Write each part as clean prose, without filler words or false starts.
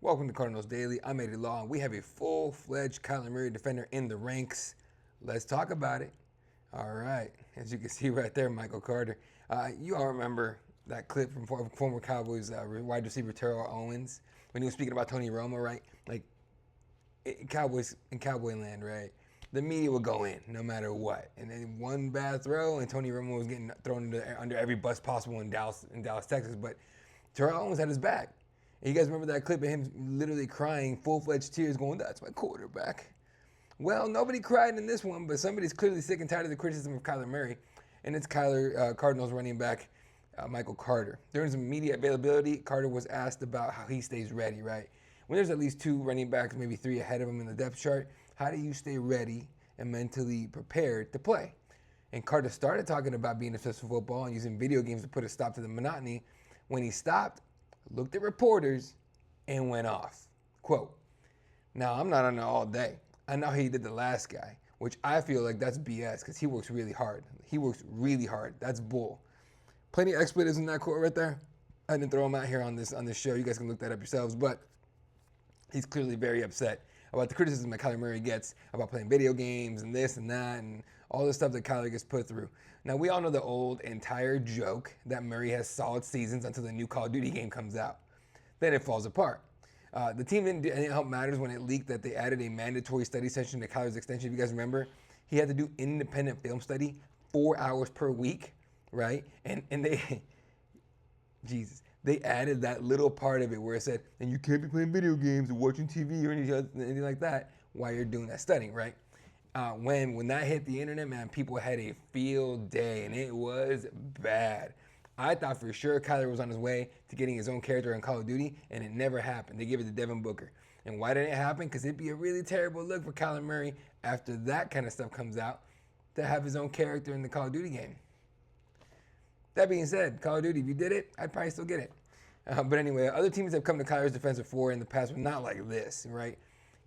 Welcome to Cardinals Daily. I'm Eddie Law, and we have a full-fledged Kyler Murray defender in the ranks. Let's talk about it. All right. As you can see right there, Michael Carter. You all remember that clip from former Cowboys wide receiver Terrell Owens when he was speaking about Tony Romo, right? Like, Cowboys in Cowboy land, right? The media would go in no matter what. And then one bad throw, and Tony Romo was getting thrown under every bus possible in Dallas, Texas. But Terrell Owens had his back. And you guys remember that clip of him literally crying, full-fledged tears, going, "That's my quarterback." Well, nobody cried in this one, but somebody's clearly sick and tired of the criticism of Kyler Murray, and it's Cardinals running back Michael Carter. During some media availability, Carter was asked about how he stays ready, right? When there's at least two running backs, maybe three ahead of him in the depth chart, how do you stay ready and mentally prepared to play? And Carter started talking about being obsessed with football and using video games to put a stop to the monotony. When he stopped, looked at reporters, and went off. Quote, "Now, I'm not on it all day. I know how he did the last guy, which I feel like that's BS because he works really hard. He works really hard. That's bull." Plenty of expletives in that quote right there. I didn't throw them out here on this show. You guys can look that up yourselves. But he's clearly very upset about the criticism that Kyler Murray gets about playing video games and this and that and all the stuff that Kyler gets put through. Now, we all know the old and tired joke that Murray has solid seasons until the new Call of Duty game comes out. Then it falls apart. The team didn't help matters when it leaked that they added a mandatory study session to Kyler's extension. If you guys remember, he had to do independent film study 4 hours per week, right? And they, Jesus, they added that little part of it where it said, and you can't be playing video games or watching TV or anything like that while you're doing that studying, right? When that hit the internet, man, people had a field day, and it was bad. I thought for sure Kyler was on his way to getting his own character in Call of Duty, and it never happened. They gave it to Devin Booker. And why didn't it happen? Because it'd be a really terrible look for Kyler Murray after that kind of stuff comes out to have his own character in the Call of Duty game. That being said, Call of Duty, if you did it, I'd probably still get it. But anyway, other teams have come to Kyler's defense before in the past, but not like this, right?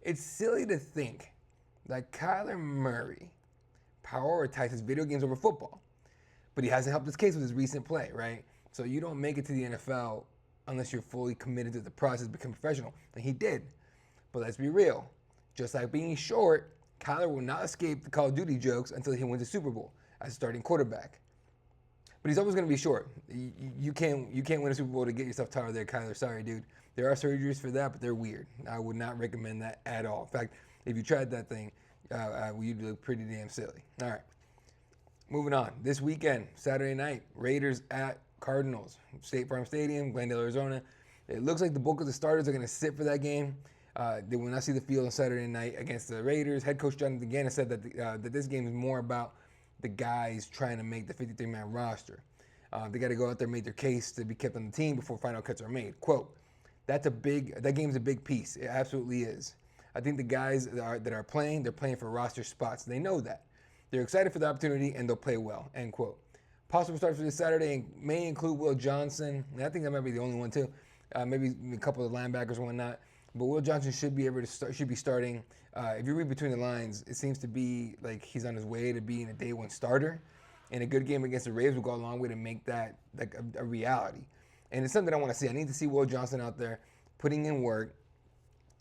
It's silly to think that Kyler Murray prioritizes video games over football, but he hasn't helped his case with his recent play, right? So you don't make it to the NFL unless you're fully committed to the process, become professional. And he did. But let's be real. Just like being short, Kyler will not escape the Call of Duty jokes until he wins a Super Bowl as a starting quarterback. But he's always going to be short. You can't win a Super Bowl to get yourself taller there, Kyler. Sorry, dude. There are surgeries for that, but they're weird. I would not recommend that at all. In fact, if you tried that thing, you'd look pretty damn silly. All right. Moving on. This weekend, Saturday night, Raiders at Cardinals, State Farm Stadium, Glendale, Arizona. It looks like the bulk of the starters are going to sit for that game. They will not see the field on Saturday night against the Raiders. Head coach Jonathan Gannon said that this game is more about the guys trying to make the 53-man roster. They got to go out there and make their case to be kept on the team before final cuts are made. Quote, that game's a big piece. It absolutely is. I think the guys that are playing, they're playing for roster spots. They know that. They're excited for the opportunity, and they'll play well, end quote. Possible starts for this Saturday may include Will Johnson. And I think that might be the only one, too. Maybe a couple of linebackers and whatnot. But Will Johnson should be starting. If you read between the lines, it seems to be like he's on his way to being a day one starter. And a good game against the Ravens will go a long way to make that like a reality. And it's something I want to see. I need to see Will Johnson out there putting in work,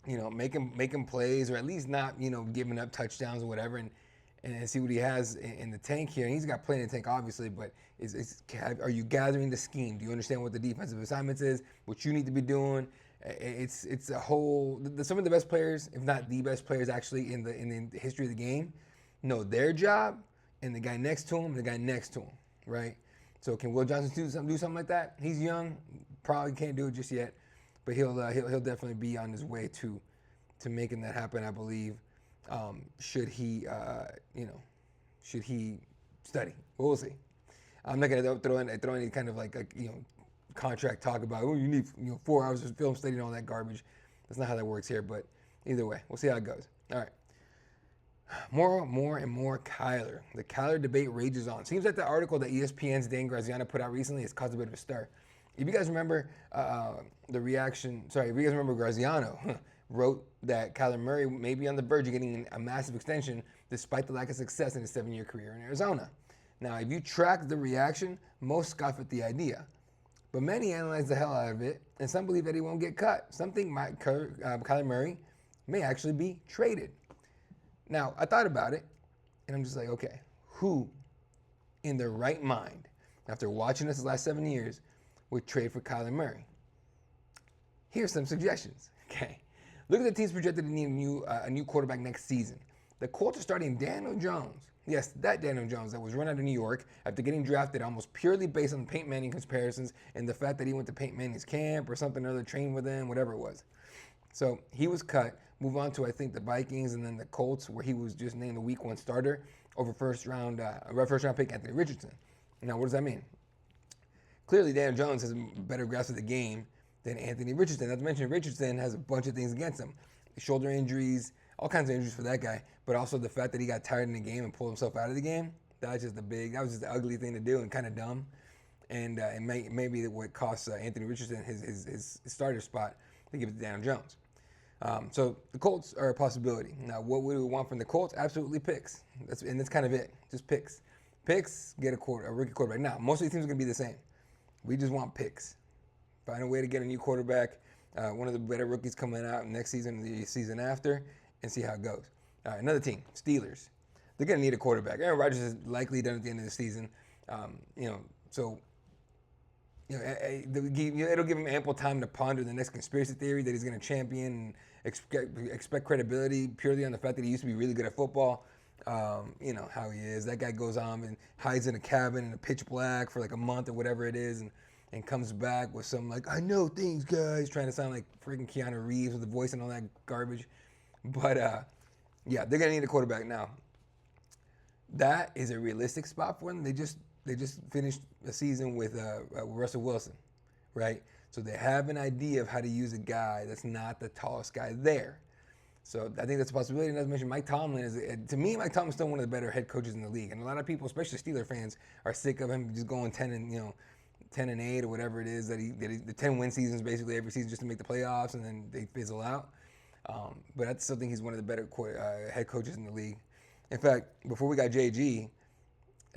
making plays, or at least not, giving up touchdowns or whatever, and see what he has in the tank here. And he's got plenty in the tank, obviously, but are you gathering the scheme? Do you understand what the defensive assignments is, what you need to be doing? It's a whole, some of the best players, if not the best players actually in the history of the game, know their job, and the guy next to him, right? So can Will Johnson do something like that? He's young, probably can't do it just yet, but he'll definitely be on his way to making that happen, I believe. Should he study? We'll see. I'm not gonna throw any kind of contract talk about you need 4 hours of film study and all that garbage. That's not how that works here. But either way, we'll see how it goes. All right. More and more Kyler. The Kyler debate rages on. Seems like the article that ESPN's Dan Graziano put out recently has caused a bit of a stir. If you guys remember Graziano wrote that Kyler Murray may be on the verge of getting a massive extension despite the lack of success in his 7-year career in Arizona. Now, if you track the reaction, most scoff at the idea. But many analyze the hell out of it, and some believe that he won't get cut. Some think Kyler Murray may actually be traded. Now, I thought about it, and I'm just like, okay, who in their right mind, after watching this the last 7 years, would trade for Kyler Murray? Here's some suggestions. Okay, look at the teams projected to need a new quarterback next season. The Colts are starting Daniel Jones. Yes, that Daniel Jones that was run out of New York after getting drafted almost purely based on Peyton Manning comparisons and the fact that he went to Peyton Manning's camp or something or other, trained with him, whatever it was. So he was cut. Move on to, I think, the Vikings and then the Colts, where he was just named the Week 1 starter over first round pick Anthony Richardson. Now, what does that mean? Clearly, Daniel Jones has a better grasp of the game than Anthony Richardson. Not to mention, Richardson has a bunch of things against him. Shoulder injuries, all kinds of injuries for that guy, but also the fact that he got tired in the game and pulled himself out of the game. That was just the ugly thing to do and kind of dumb. And it may be what cost Anthony Richardson his starter spot to give it to Daniel Jones. So the Colts are a possibility. Now, what we would want from the Colts? Absolutely picks. That's kind of it. Just picks. Picks, get a rookie quarterback. Now, most of these teams are going to be the same. We just want picks. Find a way to get a new quarterback, one of the better rookies coming out next season, the season after, and see how it goes. All right, another team, Steelers. They're going to need a quarterback. Aaron Rodgers is likely done at the end of the season. It'll give him ample time to ponder the next conspiracy theory that he's going to champion and expect credibility purely on the fact that he used to be really good at football. You know how he is. That guy goes on and hides in a cabin in a pitch black for like a month or whatever it is, and comes back with some like, I know things, guys, trying to sound like freaking Keanu Reeves with the voice and all that garbage. But yeah, they're gonna need a quarterback now. That is a realistic spot for them. They just finished a season with Russell Wilson, right? So they have an idea of how to use a guy that's not the tallest guy there. So I think that's a possibility. And as I mentioned, Mike Tomlin to me, Mike Tomlin's still one of the better head coaches in the league. And a lot of people, especially Steeler fans, are sick of him just going 10-8 or whatever it is that the 10-win seasons basically every season just to make the playoffs and then they fizzle out. But I still think he's one of the better head coaches in the league. In fact, before we got JG,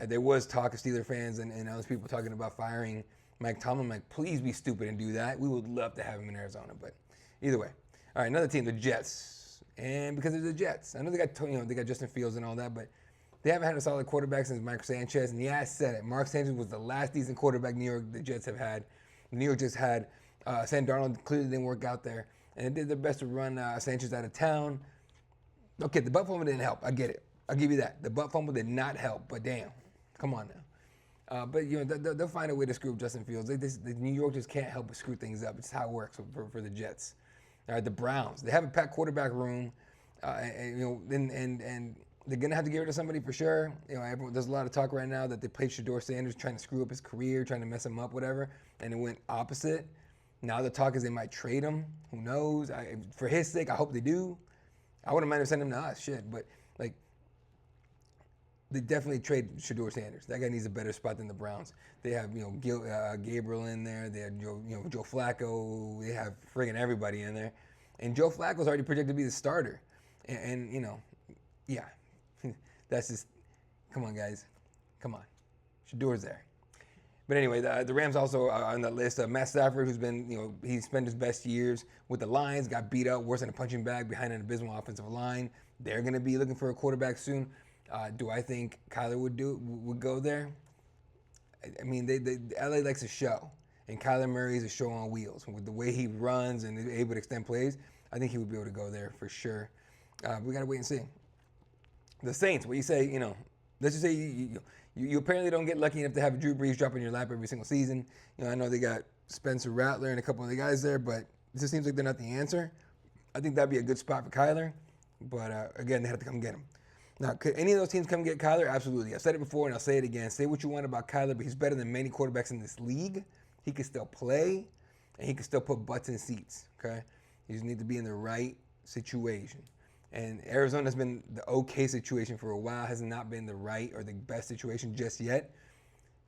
there was talk of Steeler fans and other people talking about firing Mike Tomlin. I'm like, please be stupid and do that. We would love to have him in Arizona, but either way. All right, another team, the Jets. And because of the Jets, I know they got Justin Fields and all that, but they haven't had a solid quarterback since Mark Sanchez. And yeah, I said it. Mark Sanchez was the last decent quarterback the Jets have had. New York just had Sam Darnold. Clearly didn't work out there. And they did their best to run Sanchez out of town. Okay, the butt fumble didn't help. I get it. I'll give you that. The butt fumble did not help, but damn. Come on now. But they'll find a way to screw up Justin Fields. New York just can't help but screw things up. It's how it works for the Jets. All right, the Browns. They have a packed quarterback room, and they're gonna have to get rid of somebody for sure. There's a lot of talk right now that they played Shedeur Sanders trying to screw up his career, trying to mess him up, whatever, and it went opposite. Now the talk is they might trade him. Who knows? For his sake, I hope they do. I wouldn't mind if sending him to us, but like. They definitely trade Shedeur Sanders. That guy needs a better spot than the Browns. They have Gabriel in there. They have Joe Flacco. They have friggin' everybody in there, and Joe Flacco's already projected to be the starter. And yeah, that's just come on, guys, come on. Shedeur's there. But anyway, the Rams also are on that list. Matt Stafford, who's been he spent his best years with the Lions, got beat up worse than a punching bag behind an abysmal offensive line. They're going to be looking for a quarterback soon. Do I think Kyler would go there? I mean, LA likes a show, and Kyler Murray is a show on wheels. With the way he runs and is able to extend plays, I think he would be able to go there for sure. We got to wait and see. The Saints, what you say, let's just say you apparently don't get lucky enough to have Drew Brees drop in your lap every single season. I know they got Spencer Rattler and a couple of the guys there, but it just seems like they're not the answer. I think that'd be a good spot for Kyler, but again, they have to come get him. Now, could any of those teams come get Kyler? Absolutely. I've said it before and I'll say it again. Say what you want about Kyler, but he's better than many quarterbacks in this league. He can still play, and he can still put butts in seats, okay? You just need to be in the right situation. And Arizona's been the okay situation for a while, has not been the right or the best situation just yet.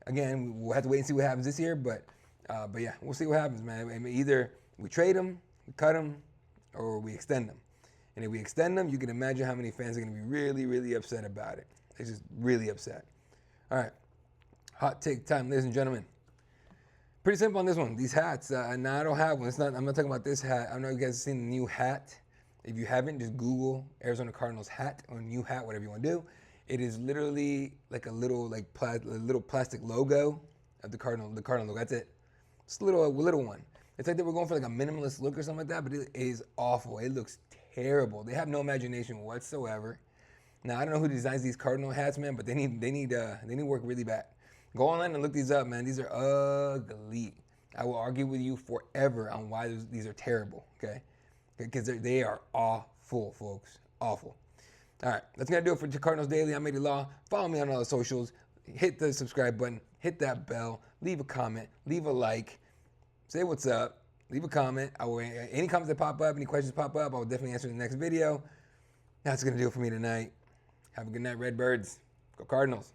Again, we'll have to wait and see what happens this year, but yeah, we'll see what happens, man. I mean, either we trade him, we cut him, or we extend him. And if we extend them, you can imagine how many fans are going to be really, really upset about it. They're just really upset. All right. Hot take time, ladies and gentlemen. Pretty simple on this one. These hats. Now I don't have one. It's not. I'm not talking about this hat. I know you guys have seen the new hat. If you haven't, just Google Arizona Cardinals hat or new hat, whatever you want to do. It is literally like a little little plastic logo of the Cardinal logo. That's it. It's a little one. It's like they were going for like a minimalist look or something like that, but it is awful. It looks terrible. They have no imagination whatsoever. Now I don't know who designs these Cardinal hats, man, but they need work really bad. Go online and look these up, man. These are ugly. I will argue with you forever on why these are terrible, okay? Because they are awful, folks. Awful. All right, that's going to do it for Cardinals Daily. I'm Eddie Law. Follow me on all the socials. Hit the subscribe button. Hit that bell. Leave a comment. Leave a like. Say what's up. Leave a comment. Any comments that pop up, any questions pop up, I will definitely answer in the next video. That's going to do it for me tonight. Have a good night, Redbirds. Go Cardinals.